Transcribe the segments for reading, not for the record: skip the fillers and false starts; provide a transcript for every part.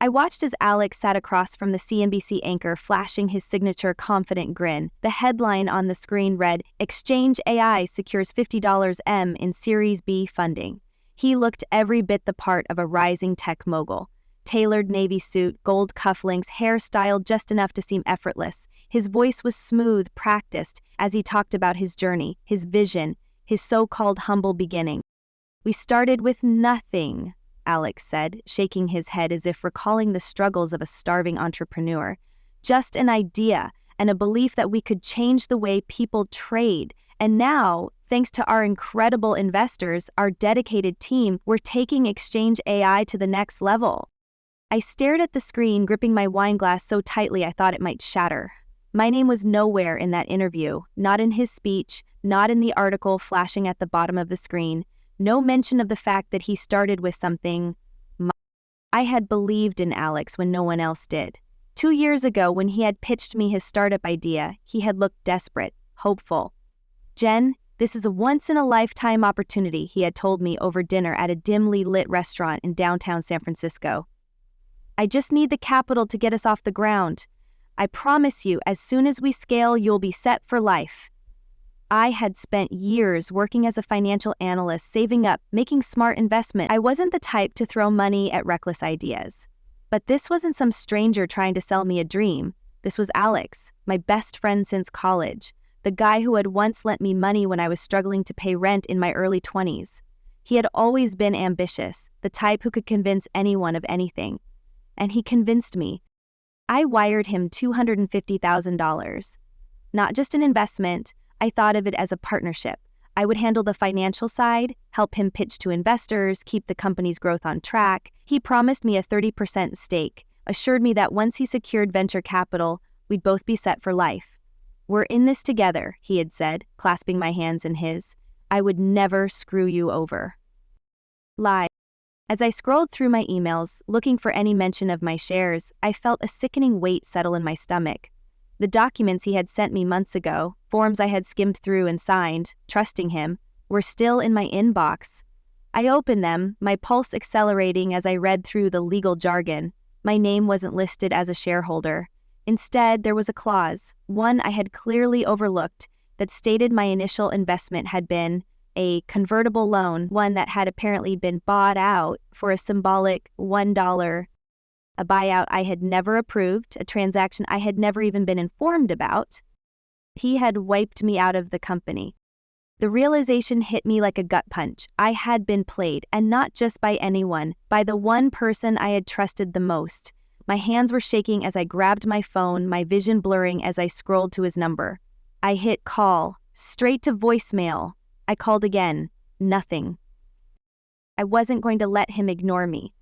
I watched as Alex sat across from the CNBC anchor, flashing his signature confident grin. The headline on the screen read, "Exchange AI secures $50 M in Series B funding." He looked every bit the part of a rising tech mogul. Tailored navy suit, gold cufflinks, hair styled just enough to seem effortless. His voice was smooth, practiced, as he talked about his journey, his vision, his so-called humble beginning. "We started with nothing," Alex said, shaking his head as if recalling the struggles of a starving entrepreneur. "Just an idea and a belief that we could change the way people trade. And now, thanks to our incredible investors, our dedicated team, we're taking Exchange AI to the next level." I stared at the screen, gripping my wine glass so tightly I thought it might shatter. My name was nowhere in that interview, not in his speech, not in the article flashing at the bottom of the screen. No mention of the fact that he started with something. I had believed in Alex when no one else did. 2 years ago, when he had pitched me his startup idea, he had looked desperate, hopeful. "Jen, this is a once-in-a-lifetime opportunity," he had told me over dinner at a dimly lit restaurant in downtown San Francisco. "I just need the capital to get us off the ground. I promise you, as soon as we scale, you'll be set for life." I had spent years working as a financial analyst, saving up, making smart investments. I wasn't the type to throw money at reckless ideas. But this wasn't some stranger trying to sell me a dream. This was Alex, my best friend since college, the guy who had once lent me money when I was struggling to pay rent in my early 20s. He had always been ambitious, the type who could convince anyone of anything. And he convinced me. I wired him $250,000. Not just an investment, I thought of it as a partnership. I would handle the financial side, help him pitch to investors, keep the company's growth on track. He promised me a 30% stake, assured me that once he secured venture capital, we'd both be set for life. "We're in this together," he had said, clasping my hands in his. "I would never screw you over." Lie. As I scrolled through my emails, looking for any mention of my shares, I felt a sickening weight settle in my stomach. The documents he had sent me months ago, forms I had skimmed through and signed, trusting him, were still in my inbox. I opened them, my pulse accelerating as I read through the legal jargon. My name wasn't listed as a shareholder. Instead, there was a clause, one I had clearly overlooked, that stated my initial investment had been a convertible loan, one that had apparently been bought out for a symbolic $1. A buyout I had never approved, a transaction I had never even been informed about. He had wiped me out of the company. The realization hit me like a gut punch. I had been played, and not just by anyone, by the one person I had trusted the most. My hands were shaking as I grabbed my phone, my vision blurring as I scrolled to his number. I hit call, straight to voicemail. I called again. Nothing. I wasn't going to let him ignore me.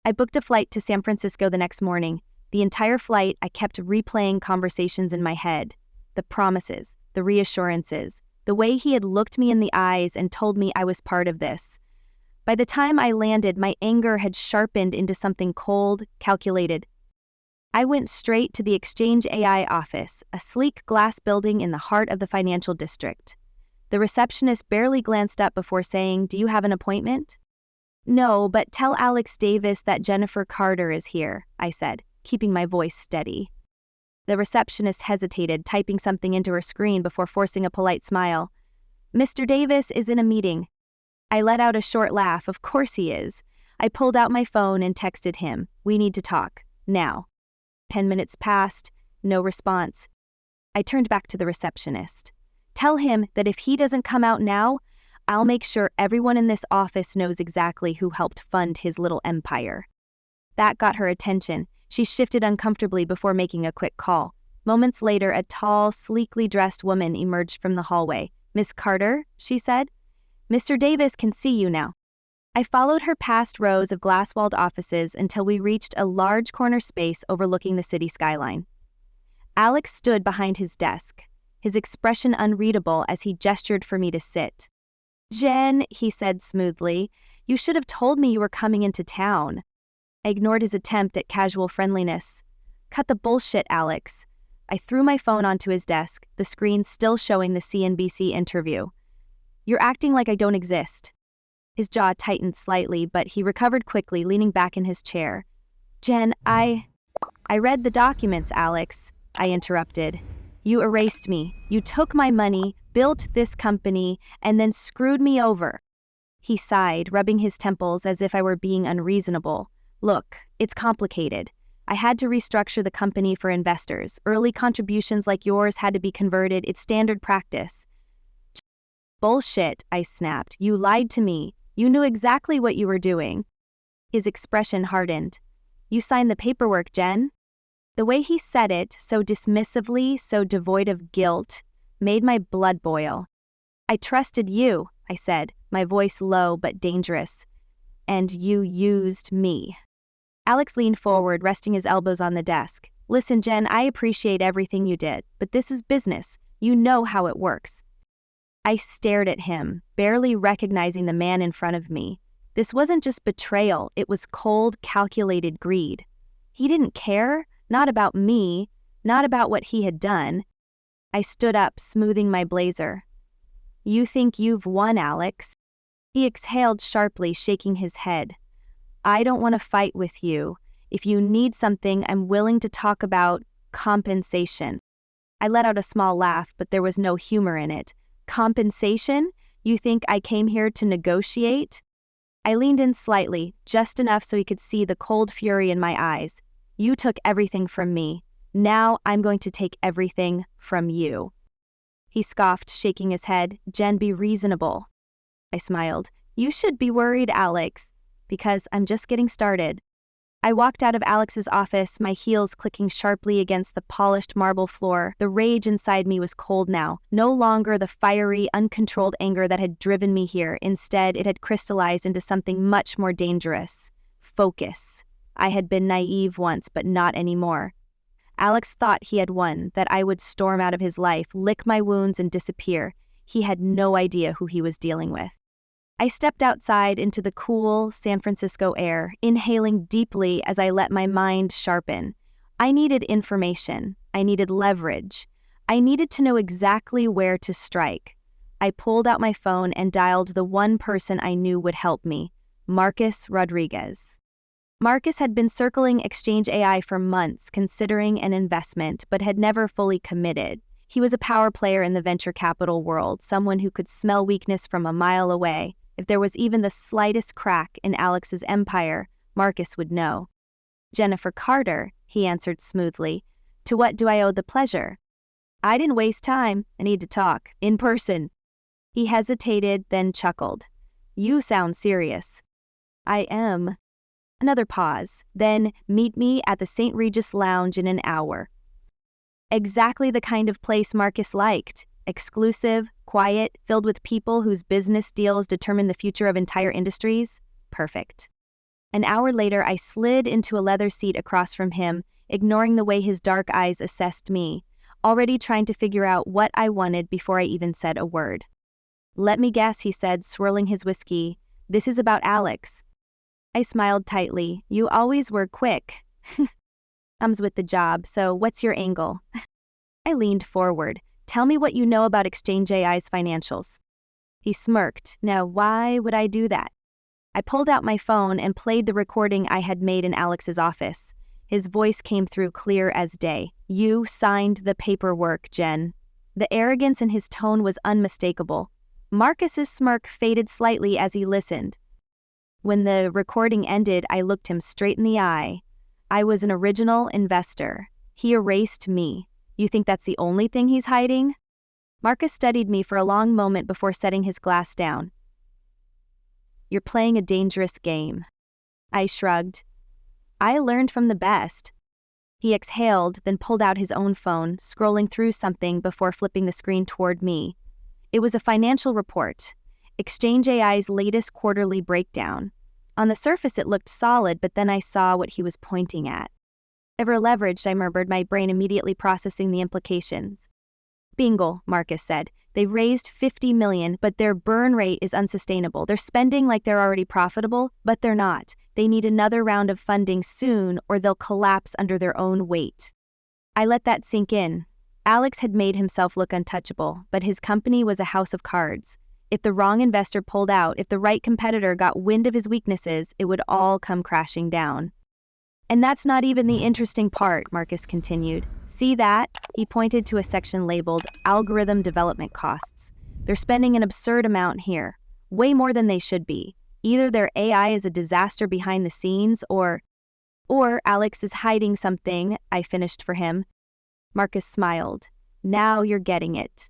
I booked a flight to San Francisco the next morning. The entire flight, I kept replaying conversations in my head. The promises, the reassurances, the way he had looked me in the eyes and told me I was part of this. By the time I landed, my anger had sharpened into something cold, calculated. I went straight to the Exchange AI office, a sleek glass building in the heart of the financial district. The receptionist barely glanced up before saying, "Do you have an appointment?" "No, but tell Alex Davis that Jennifer Carter is here," I said, keeping my voice steady. The receptionist hesitated, typing something into her screen before forcing a polite smile. "Mr. Davis is in a meeting." I let out a short laugh. Of course he is. I pulled out my phone and texted him, "We need to talk, now." 10 minutes passed, no response. I turned back to the receptionist. "Tell him that if he doesn't come out now, I'll make sure everyone in this office knows exactly who helped fund his little empire." That got her attention. She shifted uncomfortably before making a quick call. Moments later, a tall, sleekly dressed woman emerged from the hallway. "Miss Carter," she said, "Mr. Davis can see you now." I followed her past rows of glass-walled offices until we reached a large corner space overlooking the city skyline. Alex stood behind his desk, his expression unreadable as he gestured for me to sit. "Jen," he said smoothly, "you should have told me you were coming into town." I ignored his attempt at casual friendliness. "Cut the bullshit, Alex." I threw my phone onto his desk, the screen still showing the CNBC interview. "You're acting like I don't exist." His jaw tightened slightly, but he recovered quickly, leaning back in his chair. Jen, I read the documents, Alex, I interrupted. You erased me. You took my money, built this company, and then screwed me over. He sighed, rubbing his temples as if I were being unreasonable. Look, it's complicated. I had to restructure the company for investors. Early contributions like yours had to be converted. It's standard practice. Bullshit, I snapped. You lied to me. You knew exactly what you were doing. His expression hardened. You signed the paperwork, Jen? The way he said it, so dismissively, so devoid of guilt, made my blood boil. I trusted you, I said, my voice low but dangerous. And you used me. Alex leaned forward, resting his elbows on the desk. Listen, Jen, I appreciate everything you did, but this is business. You know how it works. I stared at him, barely recognizing the man in front of me. This wasn't just betrayal, it was cold, calculated greed. He didn't care, not about me, not about what he had done. I stood up, smoothing my blazer. You think you've won, Alex? He exhaled sharply, shaking his head. I don't want to fight with you. If you need something, I'm willing to talk about compensation. I let out a small laugh, but there was no humor in it. Compensation? You think I came here to negotiate? I leaned in slightly, just enough so he could see the cold fury in my eyes. You took everything from me. Now I'm going to take everything from you. He scoffed, shaking his head. Jen, be reasonable. I smiled. You should be worried, Alex, because I'm just getting started. I walked out of Alex's office, my heels clicking sharply against the polished marble floor. The rage inside me was cold now, no longer the fiery, uncontrolled anger that had driven me here. Instead, it had crystallized into something much more dangerous. Focus. I had been naive once, but not anymore. Alex thought he had won, that I would storm out of his life, lick my wounds, and disappear. He had no idea who he was dealing with. I stepped outside into the cool San Francisco air, inhaling deeply as I let my mind sharpen. I needed information. I needed leverage. I needed to know exactly where to strike. I pulled out my phone and dialed the one person I knew would help me, Marcus Rodriguez. Marcus had been circling Exchange AI for months, considering an investment, but had never fully committed. He was a power player in the venture capital world, someone who could smell weakness from a mile away. If there was even the slightest crack in Alex's empire, Marcus would know. Jennifer Carter, he answered smoothly. To what do I owe the pleasure? I didn't waste time. I need to talk. In person. He hesitated, then chuckled. You sound serious. I am. Another pause. Then, meet me at the St. Regis Lounge in an hour. Exactly the kind of place Marcus liked. Exclusive, quiet, filled with people whose business deals determine the future of entire industries. Perfect. An hour later, I slid into a leather seat across from him, ignoring the way his dark eyes assessed me, already trying to figure out what I wanted before I even said a word. Let me guess, he said, swirling his whiskey. This is about Alex. I smiled tightly. You always were quick. Comes with the job, so what's your angle? I leaned forward. Tell me what you know about Exchange AI's financials. He smirked. Now, why would I do that? I pulled out my phone and played the recording I had made in Alex's office. His voice came through clear as day. You signed the paperwork, Jen. The arrogance in his tone was unmistakable. Marcus's smirk faded slightly as he listened. When the recording ended, I looked him straight in the eye. I was an original investor. He erased me. You think that's the only thing he's hiding? Marcus studied me for a long moment before setting his glass down. You're playing a dangerous game. I shrugged. I learned from the best. He exhaled, then pulled out his own phone, scrolling through something before flipping the screen toward me. It was a financial report, Exchange AI's latest quarterly breakdown. On the surface it looked solid, but then I saw what he was pointing at. Ever leveraged, I murmured, my brain immediately processing the implications. Bingo, Marcus said. They've raised $50 million, but their burn rate is unsustainable. They're spending like they're already profitable, but they're not. They need another round of funding soon, or they'll collapse under their own weight. I let that sink in. Alex had made himself look untouchable, but his company was a house of cards. If the wrong investor pulled out, if the right competitor got wind of his weaknesses, it would all come crashing down. And that's not even the interesting part, Marcus continued. See that? He pointed to a section labeled Algorithm Development Costs. They're spending an absurd amount here, way more than they should be. Either their AI is a disaster behind the scenes, or Alex is hiding something, I finished for him. Marcus smiled. Now you're getting it.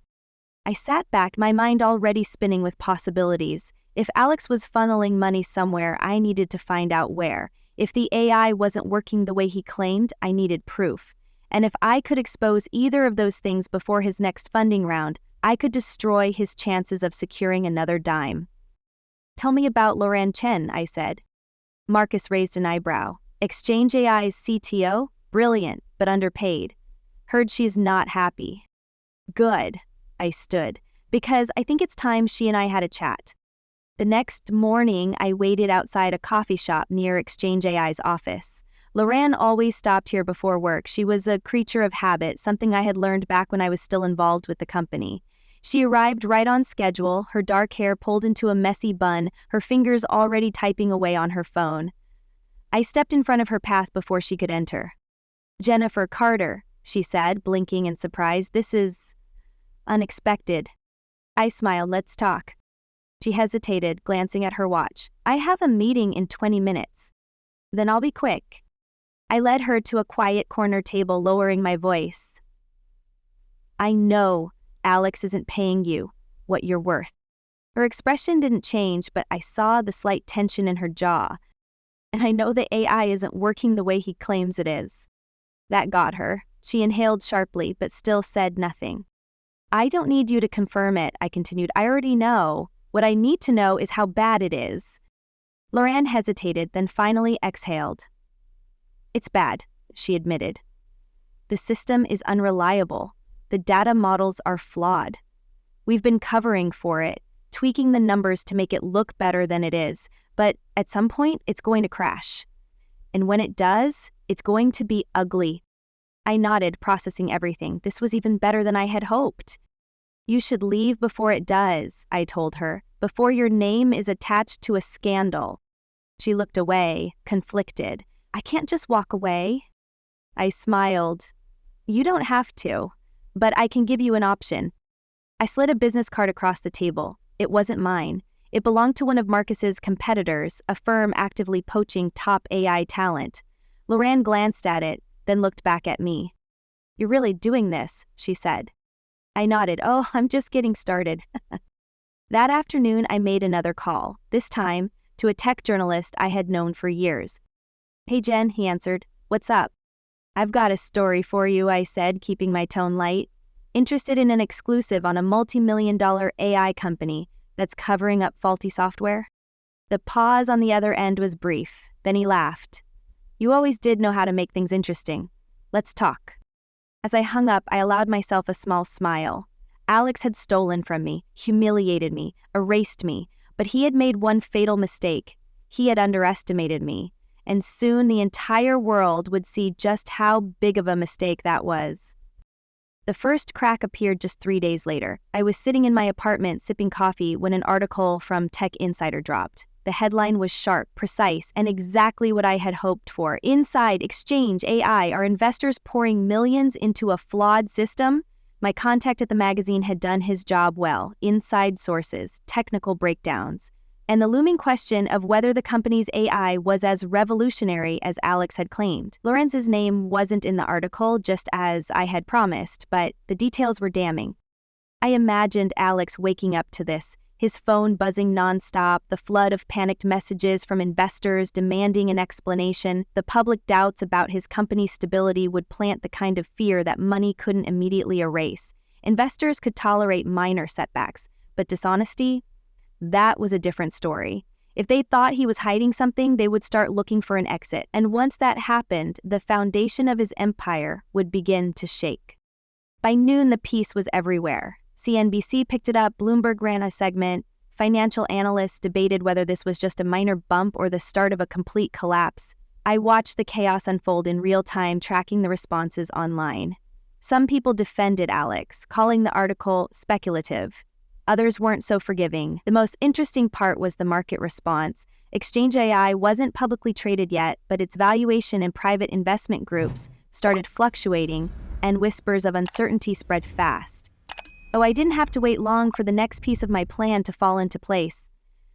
I sat back, my mind already spinning with possibilities. If Alex was funneling money somewhere, I needed to find out where. If the AI wasn't working the way he claimed, I needed proof. And if I could expose either of those things before his next funding round, I could destroy his chances of securing another dime. Tell me about Lauren Chen, I said. Marcus raised an eyebrow. Exchange AI's CTO? Brilliant, but underpaid. Heard she's not happy. Good, I stood, because I think it's time she and I had a chat. The next morning, I waited outside a coffee shop near Exchange AI's office. Lauren always stopped here before work. She was a creature of habit, something I had learned back when I was still involved with the company. She arrived right on schedule, her dark hair pulled into a messy bun, her fingers already typing away on her phone. I stepped in front of her path before she could enter. Jennifer Carter, she said, blinking in surprise. This is unexpected. I smiled. Let's talk. She hesitated, glancing at her watch. I have a meeting in 20 minutes. Then I'll be quick. I led her to a quiet corner table, lowering my voice. I know Alex isn't paying you what you're worth. Her expression didn't change, but I saw the slight tension in her jaw. And I know the AI isn't working the way he claims it is. That got her. She inhaled sharply, but still said nothing. I don't need you to confirm it, I continued. I already know. What I need to know is how bad it is. Lauren hesitated, then finally exhaled. It's bad, she admitted. The system is unreliable. The data models are flawed. We've been covering for it, tweaking the numbers to make it look better than it is, but at some point, it's going to crash. And when it does, it's going to be ugly. I nodded, processing everything. This was even better than I had hoped. You should leave before it does, I told her, before your name is attached to a scandal. She looked away, conflicted. I can't just walk away. I smiled. You don't have to, but I can give you an option. I slid a business card across the table. It wasn't mine. It belonged to one of Marcus's competitors, a firm actively poaching top AI talent. Lauren glanced at it, then looked back at me. You're really doing this, she said. I nodded. Oh, I'm just getting started. That afternoon, I made another call, this time to a tech journalist I had known for years. Hey, Jen, he answered. What's up? I've got a story for you, I said, keeping my tone light. Interested in an exclusive on a multi-million-dollar AI company that's covering up faulty software? The pause on the other end was brief. Then he laughed. You always did know how to make things interesting. Let's talk. As I hung up, I allowed myself a small smile. Alex had stolen from me, humiliated me, erased me, but he had made one fatal mistake. He had underestimated me, and soon the entire world would see just how big of a mistake that was. The first crack appeared just 3 days later. I was sitting in my apartment sipping coffee when an article from Tech Insider dropped. The headline was sharp, precise, and exactly what I had hoped for. Inside Exchange AI, are investors pouring millions into a flawed system? My contact at the magazine had done his job well. Inside sources, technical breakdowns, and the looming question of whether the company's AI was as revolutionary as Alex had claimed. Lorenz's name wasn't in the article, just as I had promised, but the details were damning. I imagined Alex waking up to this, his phone buzzing nonstop, the flood of panicked messages from investors demanding an explanation. The public doubts about his company's stability would plant the kind of fear that money couldn't immediately erase. Investors could tolerate minor setbacks, but dishonesty? That was a different story. If they thought he was hiding something, they would start looking for an exit. And once that happened, the foundation of his empire would begin to shake. By noon, the piece was everywhere. CNBC picked it up, Bloomberg ran a segment, financial analysts debated whether this was just a minor bump or the start of a complete collapse. I watched the chaos unfold in real time, tracking the responses online. Some people defended Alex, calling the article speculative. Others weren't so forgiving. The most interesting part was the market response. Exchange AI wasn't publicly traded yet, but its valuation in private investment groups started fluctuating, and whispers of uncertainty spread fast. Oh, I didn't have to wait long for the next piece of my plan to fall into place.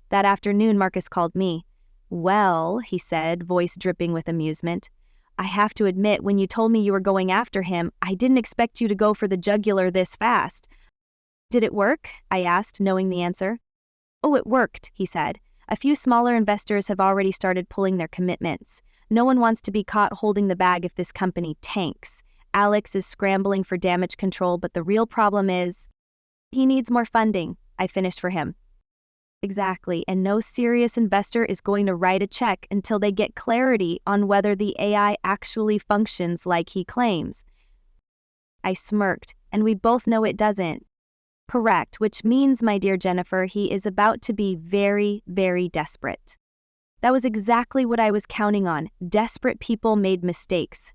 That afternoon, Marcus called me. "Well," he said, voice dripping with amusement, "I have to admit, when you told me you were going after him, I didn't expect you to go for the jugular this fast." "Did it work?" I asked, knowing the answer. "Oh, it worked," he said. "A few smaller investors have already started pulling their commitments. No one wants to be caught holding the bag if this company tanks. Alex is scrambling for damage control, but the real problem is he needs more funding," I finished for him. "Exactly, and no serious investor is going to write a check until they get clarity on whether the AI actually functions like he claims." I smirked, and we both know it doesn't. "Correct, which means, my dear Jennifer, he is about to be very, very desperate." That was exactly what I was counting on. Desperate people made mistakes.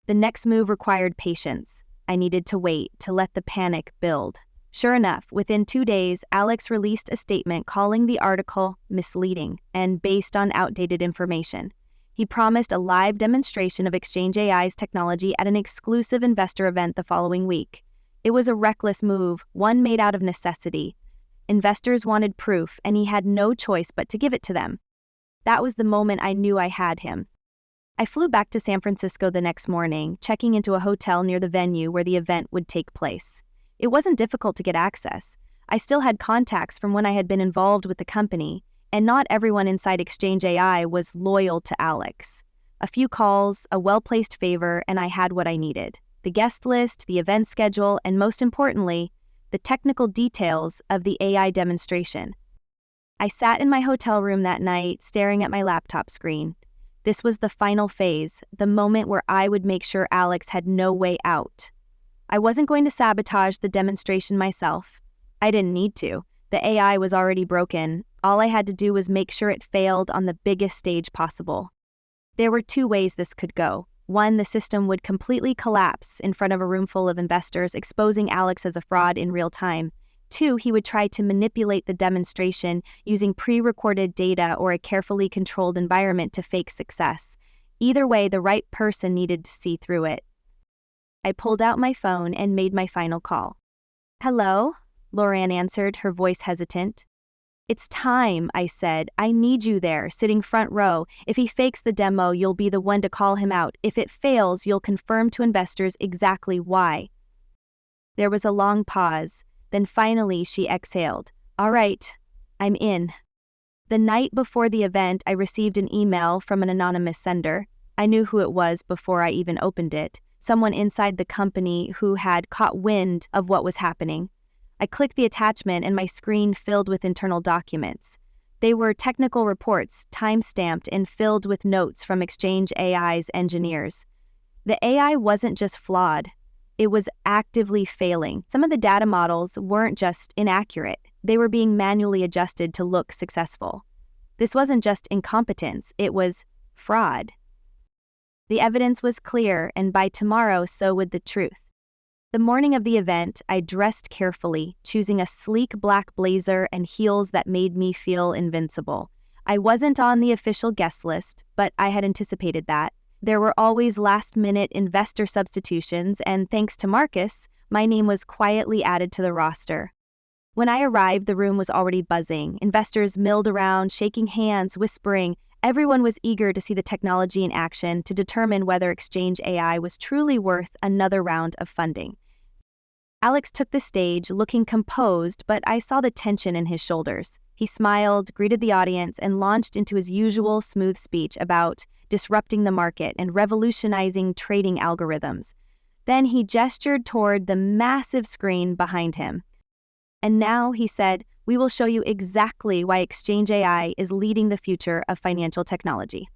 The next move required patience. I needed to wait, to let the panic build. Sure enough, within 2 days, Alex released a statement calling the article misleading and based on outdated information. He promised a live demonstration of Exchange AI's technology at an exclusive investor event the following week. It was a reckless move, one made out of necessity. Investors wanted proof, and he had no choice but to give it to them. That was the moment I knew I had him. I flew back to San Francisco the next morning, checking into a hotel near the venue where the event would take place. It wasn't difficult to get access. I still had contacts from when I had been involved with the company, and not everyone inside Exchange AI was loyal to Alex. A few calls, a well-placed favor, and I had what I needed: the guest list, the event schedule, and most importantly, the technical details of the AI demonstration. I sat in my hotel room that night, staring at my laptop screen. This was the final phase, the moment where I would make sure Alex had no way out. I wasn't going to sabotage the demonstration myself. I didn't need to. The AI was already broken. All I had to do was make sure it failed on the biggest stage possible. There were 2 ways this could go. 1, the system would completely collapse in front of a room full of investors, exposing Alex as a fraud in real time. 2, he would try to manipulate the demonstration using pre-recorded data or a carefully controlled environment to fake success. Either way, the right person needed to see through it. I pulled out my phone and made my final call. "Hello?" Lauren answered, her voice hesitant. "It's time," I said. "I need you there, sitting front row. If he fakes the demo, you'll be the one to call him out. If it fails, you'll confirm to investors exactly why." There was a long pause. Then finally she exhaled. "All right, I'm in." The night before the event, I received an email from an anonymous sender. I knew who it was before I even opened it. Someone inside the company who had caught wind of what was happening. I clicked the attachment and my screen filled with internal documents. They were technical reports, time-stamped and filled with notes from Exchange AI's engineers. The AI wasn't just flawed. It was actively failing. Some of the data models weren't just inaccurate. They were being manually adjusted to look successful. This wasn't just incompetence, it was fraud. The evidence was clear, and by tomorrow, so would the truth. The morning of the event, I dressed carefully, choosing a sleek black blazer and heels that made me feel invincible. I wasn't on the official guest list, but I had anticipated that. There were always last-minute investor substitutions, and thanks to Marcus, my name was quietly added to the roster. When I arrived, the room was already buzzing. Investors milled around, shaking hands, whispering. Everyone was eager to see the technology in action to determine whether Exchange AI was truly worth another round of funding. Alex took the stage, looking composed, but I saw the tension in his shoulders. He smiled, greeted the audience, and launched into his usual smooth speech about disrupting the market and revolutionizing trading algorithms. Then he gestured toward the massive screen behind him. "And now," he said, "we will show you exactly why Exchange AI is leading the future of financial technology."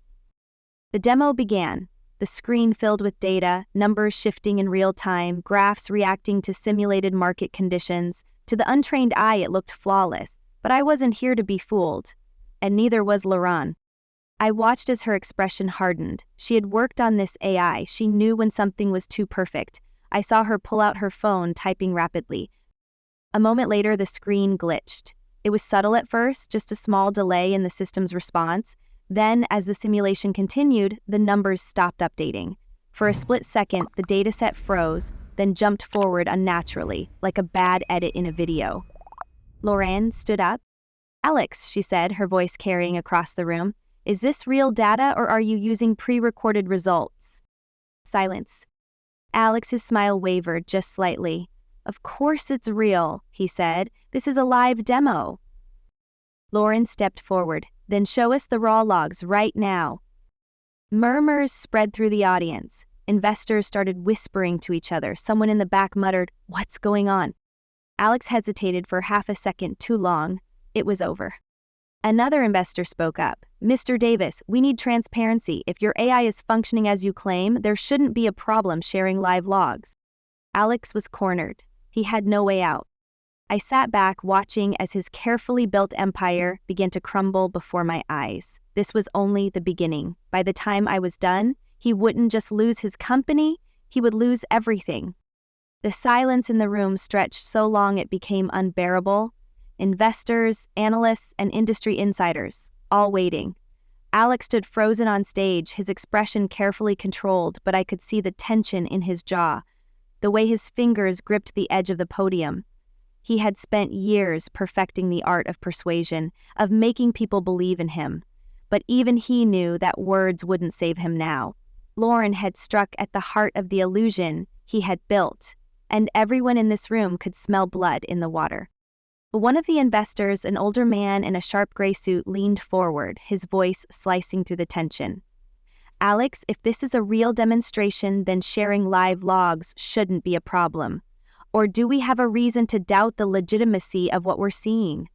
The demo began. The screen filled with data, numbers shifting in real time, graphs reacting to simulated market conditions. To the untrained eye, it looked flawless, but I wasn't here to be fooled. And neither was Lauren. I watched as her expression hardened. She had worked on this AI. She knew when something was too perfect. I saw her pull out her phone, typing rapidly. A moment later, the screen glitched. It was subtle at first, just a small delay in the system's response. Then, as the simulation continued, the numbers stopped updating. For a split second, the dataset froze, then jumped forward unnaturally, like a bad edit in a video. Lorraine stood up. "Alex," she said, her voice carrying across the room, "is this real data or are you using pre-recorded results?" Silence. Alex's smile wavered just slightly. "Of course it's real," he said. "This is a live demo." Lauren stepped forward. "Then show us the raw logs right now." Murmurs spread through the audience. Investors started whispering to each other. Someone in the back muttered, "What's going on?" Alex hesitated for half a second too long. It was over. Another investor spoke up. "Mr. Davis, we need transparency. If your AI is functioning as you claim, there shouldn't be a problem sharing live logs." Alex was cornered. He had no way out. I sat back watching as his carefully built empire began to crumble before my eyes. This was only the beginning. By the time I was done, he wouldn't just lose his company, he would lose everything. The silence in the room stretched so long it became unbearable. Investors, analysts, and industry insiders, all waiting. Alex stood frozen on stage, his expression carefully controlled, but I could see the tension in his jaw, the way his fingers gripped the edge of the podium. He had spent years perfecting the art of persuasion, of making people believe in him. But even he knew that words wouldn't save him now. Lauren had struck at the heart of the illusion he had built, and everyone in this room could smell blood in the water. One of the investors, an older man in a sharp gray suit, leaned forward, his voice slicing through the tension. "Alex, if this is a real demonstration, then sharing live logs shouldn't be a problem. Or do we have a reason to doubt the legitimacy of what we're seeing?"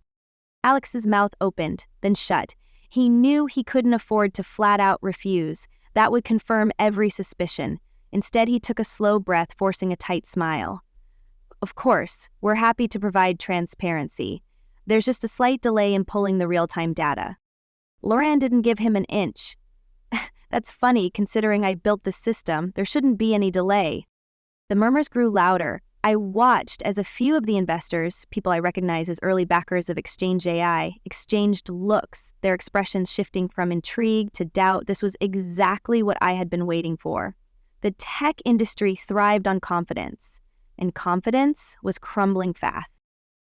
Alex's mouth opened, then shut. He knew he couldn't afford to flat out refuse. That would confirm every suspicion. Instead, he took a slow breath, forcing a tight smile. "Of course, we're happy to provide transparency. There's just a slight delay in pulling the real-time data." Lauren didn't give him an inch. "That's funny, considering I built the system. There shouldn't be any delay." The murmurs grew louder. I watched as a few of the investors, people I recognize as early backers of Exchange AI, exchanged looks, their expressions shifting from intrigue to doubt. This was exactly what I had been waiting for. The tech industry thrived on confidence, and confidence was crumbling fast.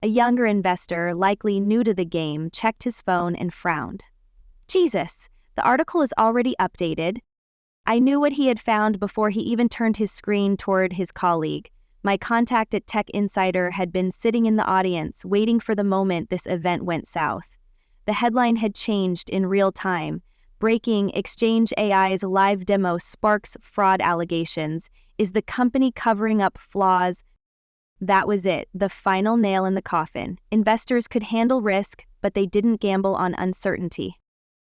A younger investor, likely new to the game, checked his phone and frowned. "Jesus, the article is already updated." I knew what he had found before he even turned his screen toward his colleague. My contact at Tech Insider had been sitting in the audience, waiting for the moment this event went south. The headline had changed in real time. "Breaking: Exchange AI's live demo sparks fraud allegations. Is the company covering up flaws?" That was it, the final nail in the coffin. Investors could handle risk, but they didn't gamble on uncertainty.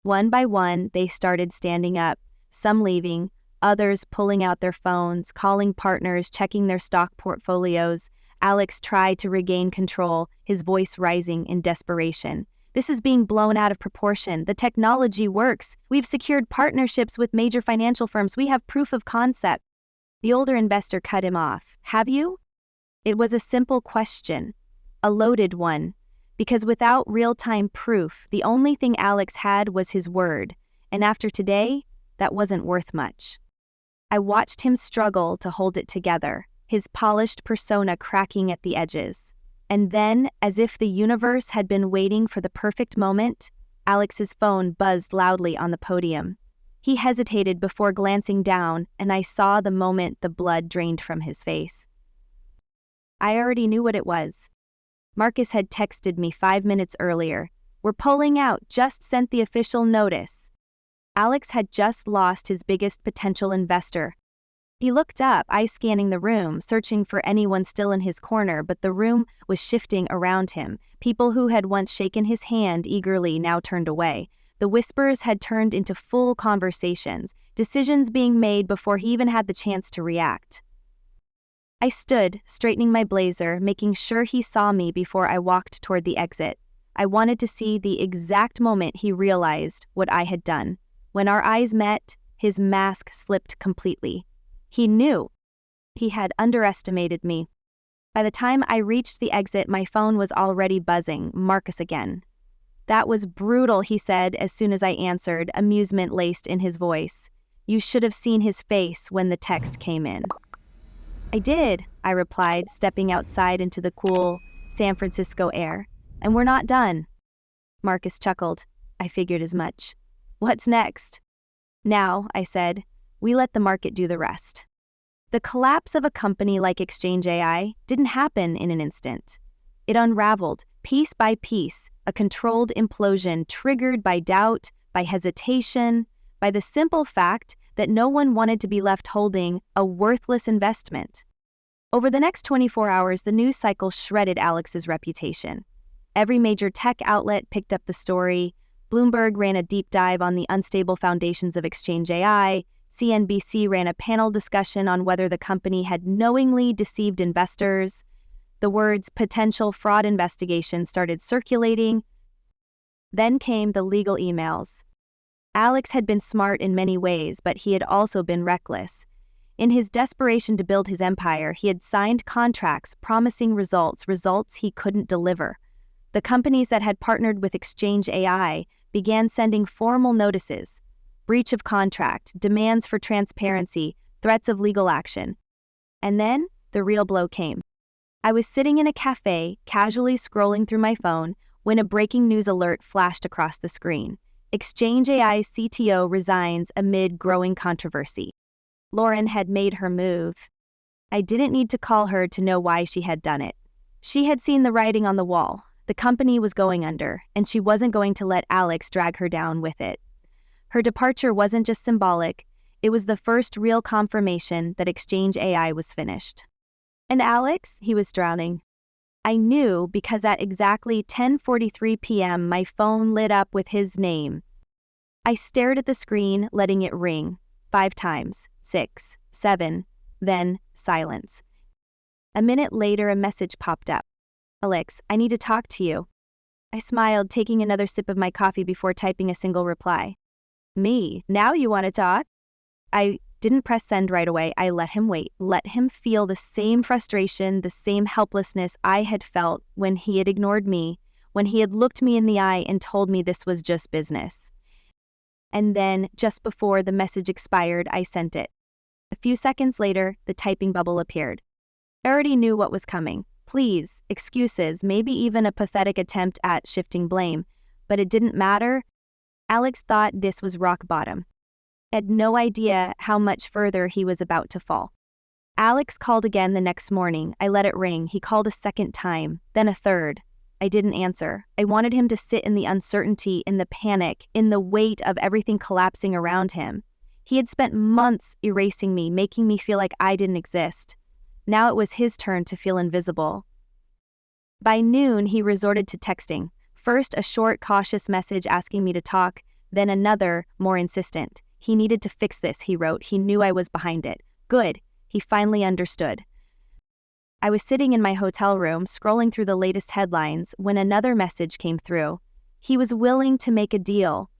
One by one, they started standing up, some leaving, others pulling out their phones, calling partners, checking their stock portfolios. Alex tried to regain control, his voice rising in desperation. "This is being blown out of proportion. The technology works. We've secured partnerships with major financial firms. We have proof of concept." The older investor cut him off. "Have you?" It was a simple question, a loaded one, because without real-time proof, the only thing Alex had was his word, and after today, that wasn't worth much. I watched him struggle to hold it together, his polished persona cracking at the edges. And then, as if the universe had been waiting for the perfect moment, Alex's phone buzzed loudly on the podium. He hesitated before glancing down, and I saw the moment the blood drained from his face. I already knew what it was. Marcus had texted me 5 minutes earlier. "We're pulling out, just sent the official notice." Alex had just lost his biggest potential investor. He looked up, eyes scanning the room, searching for anyone still in his corner, but the room was shifting around him. People who had once shaken his hand eagerly now turned away. The whispers had turned into full conversations, decisions being made before he even had the chance to react. I stood, straightening my blazer, making sure he saw me before I walked toward the exit. I wanted to see the exact moment he realized what I had done. When our eyes met, his mask slipped completely. He knew. He had underestimated me. By the time I reached the exit, my phone was already buzzing. Marcus again. "That was brutal," he said as soon as I answered, amusement laced in his voice. "You should have seen his face when the text came in." "I did," I replied, stepping outside into the cool San Francisco air. "And we're not done." Marcus chuckled. "I figured as much." "What's next?" "Now," I said, "we let the market do the rest." The collapse of a company like Exchange AI didn't happen in an instant. It unraveled, piece by piece, a controlled implosion triggered by doubt, by hesitation, by the simple fact that no one wanted to be left holding a worthless investment. Over the next 24 hours, the news cycle shredded Alex's reputation. Every major tech outlet picked up the story. Bloomberg ran a deep dive on the unstable foundations of Exchange AI. CNBC ran a panel discussion on whether the company had knowingly deceived investors. The words "potential fraud investigation" started circulating. Then came the legal emails. Alex had been smart in many ways, but he had also been reckless. In his desperation to build his empire, he had signed contracts promising results he couldn't deliver. The companies that had partnered with Exchange AI began sending formal notices: breach of contract, demands for transparency, threats of legal action. And then the real blow came. I was sitting in a cafe, casually scrolling through my phone, when a breaking news alert flashed across the screen. Exchange AI's CTO resigns amid growing controversy. Lauren had made her move. I didn't need to call her to know why she had done it. She had seen the writing on the wall. The company was going under, and she wasn't going to let Alex drag her down with it. Her departure wasn't just symbolic, it was the first real confirmation that Exchange AI was finished. And Alex, he was drowning. I knew because at exactly 10:43 p.m. my phone lit up with his name. I stared at the screen, letting it ring. 5 times, 6, 7, then silence. A minute later, a message popped up. "Alex, I need to talk to you." I smiled, taking another sip of my coffee before typing a single reply. "Me? Now you want to talk?" I didn't press send right away. I let him wait, let him feel the same frustration, the same helplessness I had felt when he had ignored me, when he had looked me in the eye and told me this was just business. And then, just before the message expired, I sent it. A few seconds later, the typing bubble appeared. I already knew what was coming. Pleas, excuses, maybe even a pathetic attempt at shifting blame. But it didn't matter. Alex thought this was rock bottom. I had no idea how much further he was about to fall. Alex called again the next morning. I let it ring. He called a second time, then a third. I didn't answer. I wanted him to sit in the uncertainty, in the panic, in the weight of everything collapsing around him. He had spent months erasing me, making me feel like I didn't exist. Now it was his turn to feel invisible. By noon, he resorted to texting. First, a short, cautious message asking me to talk, then another, more insistent. He needed to fix this, he wrote. He knew I was behind it. Good. He finally understood. I was sitting in my hotel room, scrolling through the latest headlines, when another message came through. He was willing to make a deal.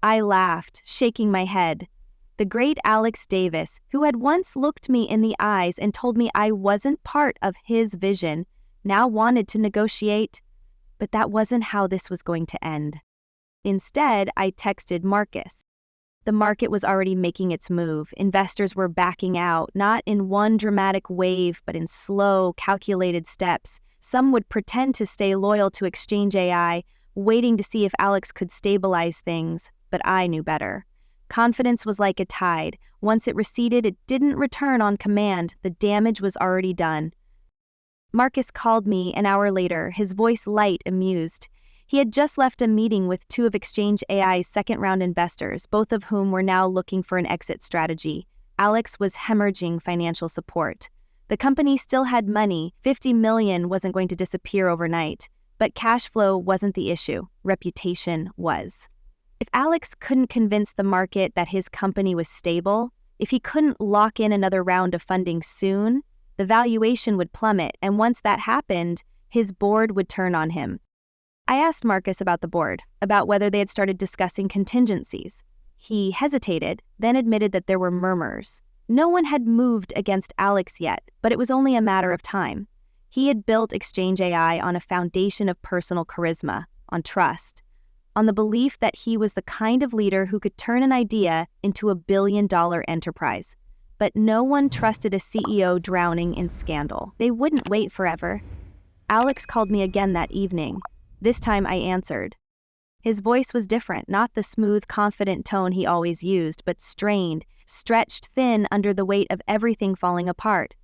I laughed, shaking my head. The great Alex Davis, who had once looked me in the eyes and told me I wasn't part of his vision, now wanted to negotiate. But that wasn't how this was going to end. Instead, I texted Marcus. The market was already making its move. Investors were backing out, not in one dramatic wave, but in slow, calculated steps. Some would pretend to stay loyal to Exchange AI, waiting to see if Alex could stabilize things, but I knew better. Confidence was like a tide. Once it receded, it didn't return on command. The damage was already done. Marcus called me an hour later, his voice light, amused. He had just left a meeting with 2 of Exchange AI's second-round investors, both of whom were now looking for an exit strategy. Alex was hemorrhaging financial support. The company still had money. $50 million wasn't going to disappear overnight. But cash flow wasn't the issue. Reputation was. If Alex couldn't convince the market that his company was stable, if he couldn't lock in another round of funding soon, the valuation would plummet, and once that happened, his board would turn on him. I asked Marcus about the board, about whether they had started discussing contingencies. He hesitated, then admitted that there were murmurs. No one had moved against Alex yet, but it was only a matter of time. He had built Exchange AI on a foundation of personal charisma, on trust, on the belief that he was the kind of leader who could turn an idea into a billion-dollar enterprise. But no one trusted a CEO drowning in scandal. They wouldn't wait forever. Alex called me again that evening. This time I answered. His voice was different, not the smooth, confident tone he always used, but strained, stretched thin under the weight of everything falling apart.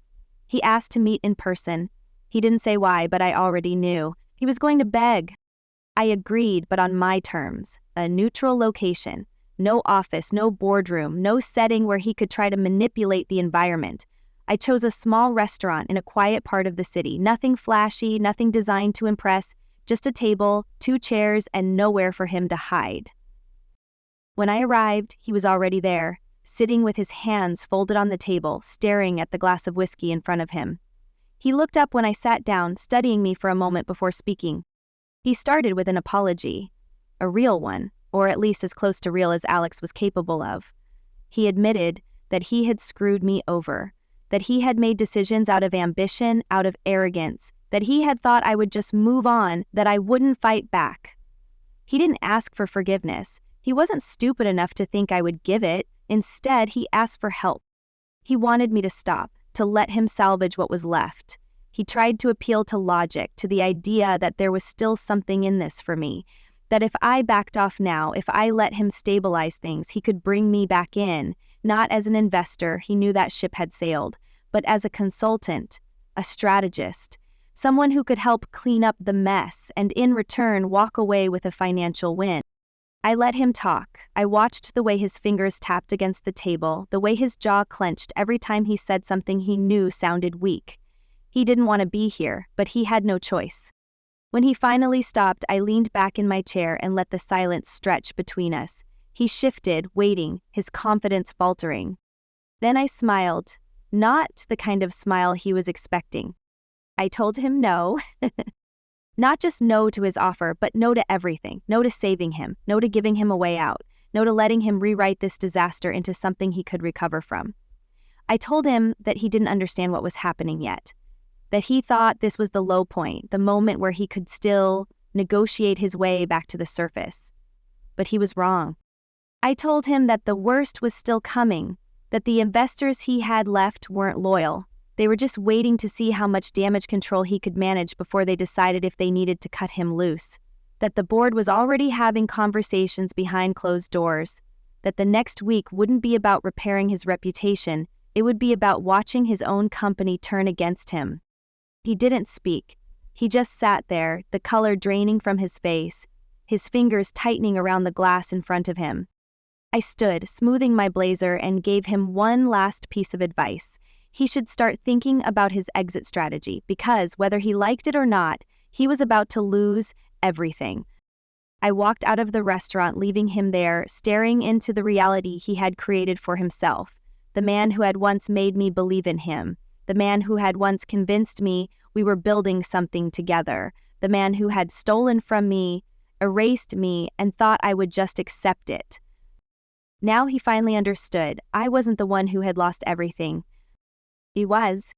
He asked to meet in person. He didn't say why, but I already knew. He was going to beg. I agreed, but on my terms. A neutral location. No office, no boardroom, no setting where he could try to manipulate the environment. I chose a small restaurant in a quiet part of the city. Nothing flashy, nothing designed to impress. Just a table, 2 chairs, and nowhere for him to hide. When I arrived, he was already there, sitting with his hands folded on the table, staring at the glass of whiskey in front of him. He looked up when I sat down, studying me for a moment before speaking. He started with an apology, a real one, or at least as close to real as Alex was capable of. He admitted that he had screwed me over, that he had made decisions out of ambition, out of arrogance, that he had thought I would just move on, that I wouldn't fight back. He didn't ask for forgiveness. He wasn't stupid enough to think I would give it. Instead, he asked for help. He wanted me to stop, to let him salvage what was left. He tried to appeal to logic, to the idea that there was still something in this for me, that if I backed off now, if I let him stabilize things, he could bring me back in, not as an investor, he knew that ship had sailed, but as a consultant, a strategist, someone who could help clean up the mess and in return walk away with a financial win. I let him talk. I watched the way his fingers tapped against the table, the way his jaw clenched every time he said something he knew sounded weak. He didn't want to be here, but he had no choice. When he finally stopped, I leaned back in my chair and let the silence stretch between us. He shifted, waiting, his confidence faltering. Then I smiled, not the kind of smile he was expecting. I told him no. Not just no to his offer, but no to everything. No to saving him. No to giving him a way out. No to letting him rewrite this disaster into something he could recover from. I told him that he didn't understand what was happening yet. That he thought this was the low point, the moment where he could still negotiate his way back to the surface. But he was wrong. I told him that the worst was still coming, that the investors he had left weren't loyal. They were just waiting to see how much damage control he could manage before they decided if they needed to cut him loose. That the board was already having conversations behind closed doors. That the next week wouldn't be about repairing his reputation, it would be about watching his own company turn against him. He didn't speak. He just sat there, the color draining from his face, his fingers tightening around the glass in front of him. I stood, smoothing my blazer, and gave him one last piece of advice. He should start thinking about his exit strategy because, whether he liked it or not, he was about to lose everything. I walked out of the restaurant, leaving him there, staring into the reality he had created for himself. The man who had once made me believe in him. The man who had once convinced me we were building something together. The man who had stolen from me, erased me, and thought I would just accept it. Now he finally understood. I wasn't the one who had lost everything. He was.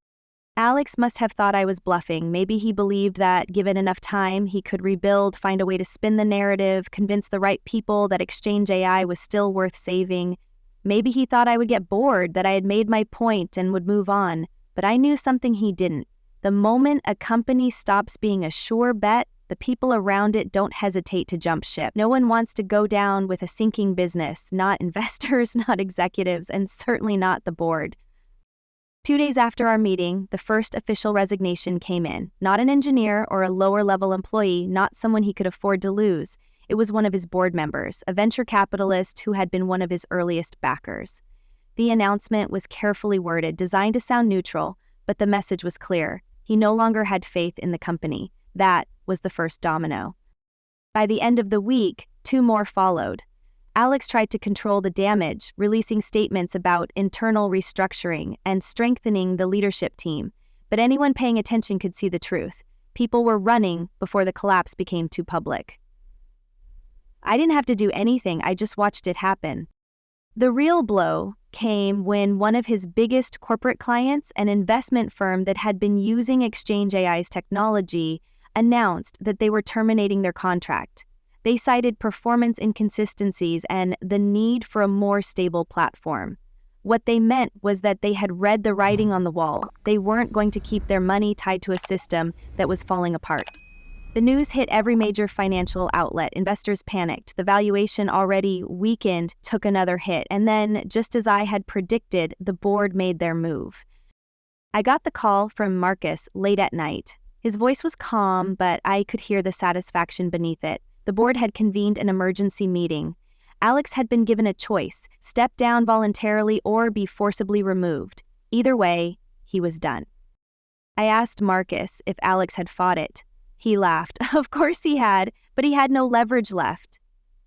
Alex must have thought I was bluffing. Maybe he believed that, given enough time, he could rebuild, find a way to spin the narrative, convince the right people that Exchange AI was still worth saving. Maybe he thought I would get bored, that I had made my point and would move on. But I knew something he didn't. The moment a company stops being a sure bet, the people around it don't hesitate to jump ship. No one wants to go down with a sinking business, not investors, not executives, and certainly not the board. 2 days after our meeting, the first official resignation came in. Not an engineer or a lower-level employee, not someone he could afford to lose. It was one of his board members, a venture capitalist who had been one of his earliest backers. The announcement was carefully worded, designed to sound neutral, but the message was clear. He no longer had faith in the company. That was the first domino. By the end of the week, 2 more followed. Alex tried to control the damage, releasing statements about internal restructuring and strengthening the leadership team. But anyone paying attention could see the truth. People were running before the collapse became too public. I didn't have to do anything, I just watched it happen. The real blow came when one of his biggest corporate clients, an investment firm that had been using Exchange AI's technology, announced that they were terminating their contract. They cited performance inconsistencies and the need for a more stable platform. What they meant was that they had read the writing on the wall. They weren't going to keep their money tied to a system that was falling apart. The news hit every major financial outlet. Investors panicked. The valuation, already weakened, took another hit. And then, just as I had predicted, the board made their move. I got the call from Marcus late at night. His voice was calm, but I could hear the satisfaction beneath it. The board had convened an emergency meeting. Alex had been given a choice: step down voluntarily or be forcibly removed. Either way, he was done. I asked Marcus if Alex had fought it. He laughed. Of course he had, but he had no leverage left.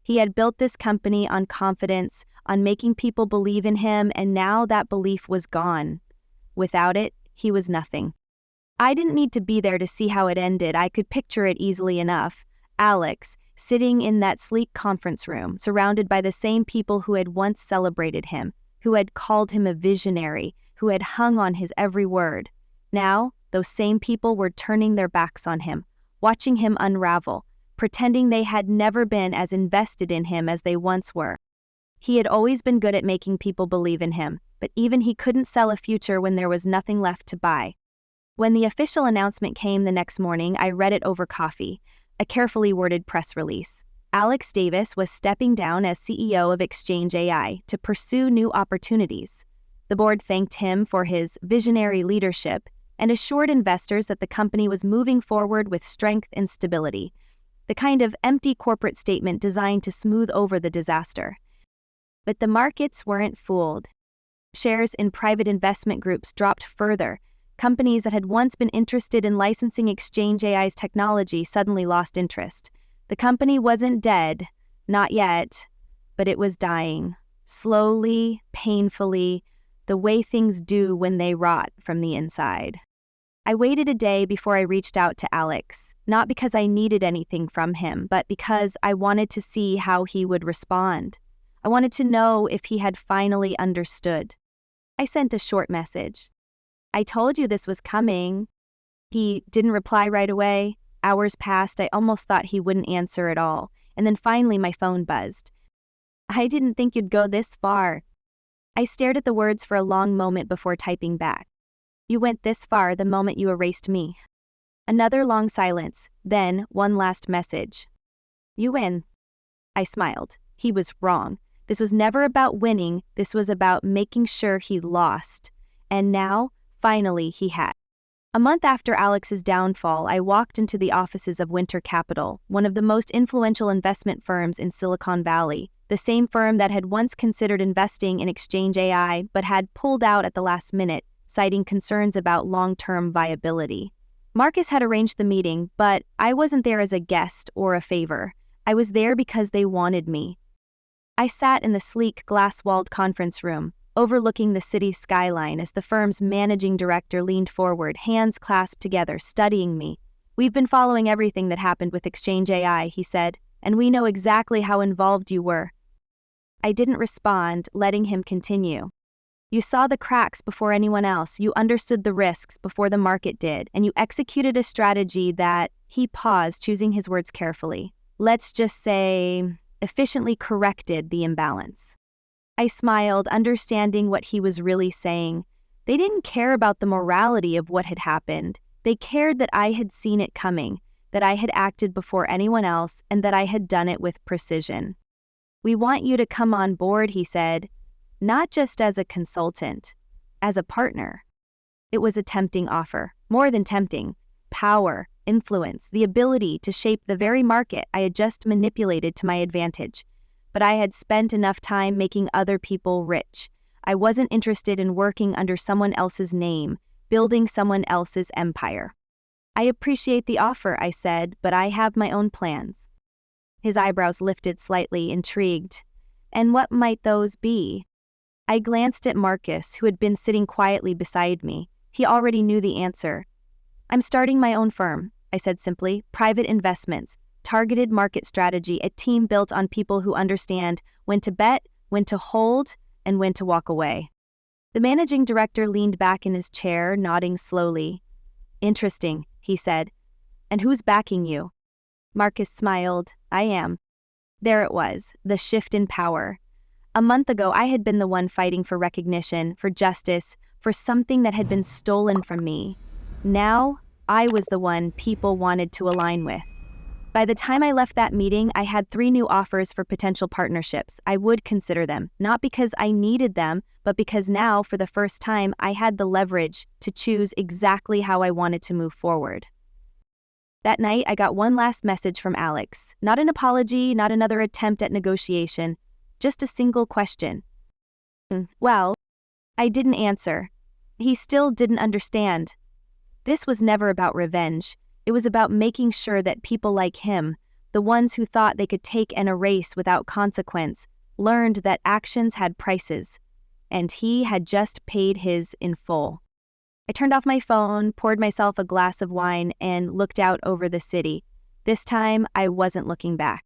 He had built this company on confidence, on making people believe in him, and now that belief was gone. Without it, he was nothing. I didn't need to be there to see how it ended. I could picture it easily enough. Alex, sitting in that sleek conference room, surrounded by the same people who had once celebrated him, who had called him a visionary, who had hung on his every word. Now, those same people were turning their backs on him, watching him unravel, pretending they had never been as invested in him as they once were. He had always been good at making people believe in him, but even he couldn't sell a future when there was nothing left to buy. When the official announcement came the next morning, I read it over coffee, a carefully worded press release. Alex Davis was stepping down as CEO of Exchange AI to pursue new opportunities. The board thanked him for his visionary leadership and assured investors that the company was moving forward with strength and stability, the kind of empty corporate statement designed to smooth over the disaster. But the markets weren't fooled. Shares in private investment groups dropped further. Companies that had once been interested in licensing Exchange AI's technology suddenly lost interest. The company wasn't dead, not yet, but it was dying, slowly, painfully, the way things do when they rot from the inside. I waited a day before I reached out to Alex, not because I needed anything from him, but because I wanted to see how he would respond. I wanted to know if he had finally understood. I sent a short message. I told you this was coming. He didn't reply right away. Hours passed. I almost thought he wouldn't answer at all. And then finally my phone buzzed. I didn't think you'd go this far. I stared at the words for a long moment before typing back. You went this far the moment you erased me. Another long silence, then one last message. You win. I smiled. He was wrong. This was never about winning. This was about making sure he lost. And now, finally, he had. A month after Alex's downfall, I walked into the offices of Winter Capital, one of the most influential investment firms in Silicon Valley, the same firm that had once considered investing in Exchange AI but had pulled out at the last minute, citing concerns about long-term viability. Marcus had arranged the meeting, but I wasn't there as a guest or a favor. I was there because they wanted me. I sat in the sleek, glass-walled conference room, overlooking the city's skyline as the firm's managing director leaned forward, hands clasped together, studying me. We've been following everything that happened with Exchange AI, he said, and we know exactly how involved you were. I didn't respond, letting him continue. You saw the cracks before anyone else, you understood the risks before the market did, and you executed a strategy that, he paused, choosing his words carefully, let's just say, efficiently corrected the imbalance. I smiled, understanding what he was really saying. They didn't care about the morality of what had happened. They cared that I had seen it coming, that I had acted before anyone else, and that I had done it with precision. We want you to come on board, he said, not just as a consultant, as a partner. It was a tempting offer, more than tempting. Power, influence, the ability to shape the very market I had just manipulated to my advantage. But I had spent enough time making other people rich. I wasn't interested in working under someone else's name, building someone else's empire. I appreciate the offer, I said, but I have my own plans. His eyebrows lifted slightly, intrigued. And what might those be? I glanced at Marcus, who had been sitting quietly beside me. He already knew the answer. I'm starting my own firm, I said simply, private investments, targeted market strategy, a team built on people who understand when to bet, when to hold, and went to walk away. The managing director leaned back in his chair, nodding slowly. "Interesting," he said. "And who's backing you?" Marcus smiled. "I am." There it was, the shift in power. A month ago, I had been the one fighting for recognition, for justice, for something that had been stolen from me. Now, I was the one people wanted to align with. By the time I left that meeting, I had 3 new offers for potential partnerships. I would consider them, not because I needed them, but because now, for the first time, I had the leverage to choose exactly how I wanted to move forward. That night, I got one last message from Alex. Not an apology, not another attempt at negotiation, just a single question. Well, I didn't answer. He still didn't understand. This was never about revenge. It was about making sure that people like him, the ones who thought they could take an erase without consequence, learned that actions had prices. And he had just paid his in full. I turned off my phone, poured myself a glass of wine, and looked out over the city. This time, I wasn't looking back.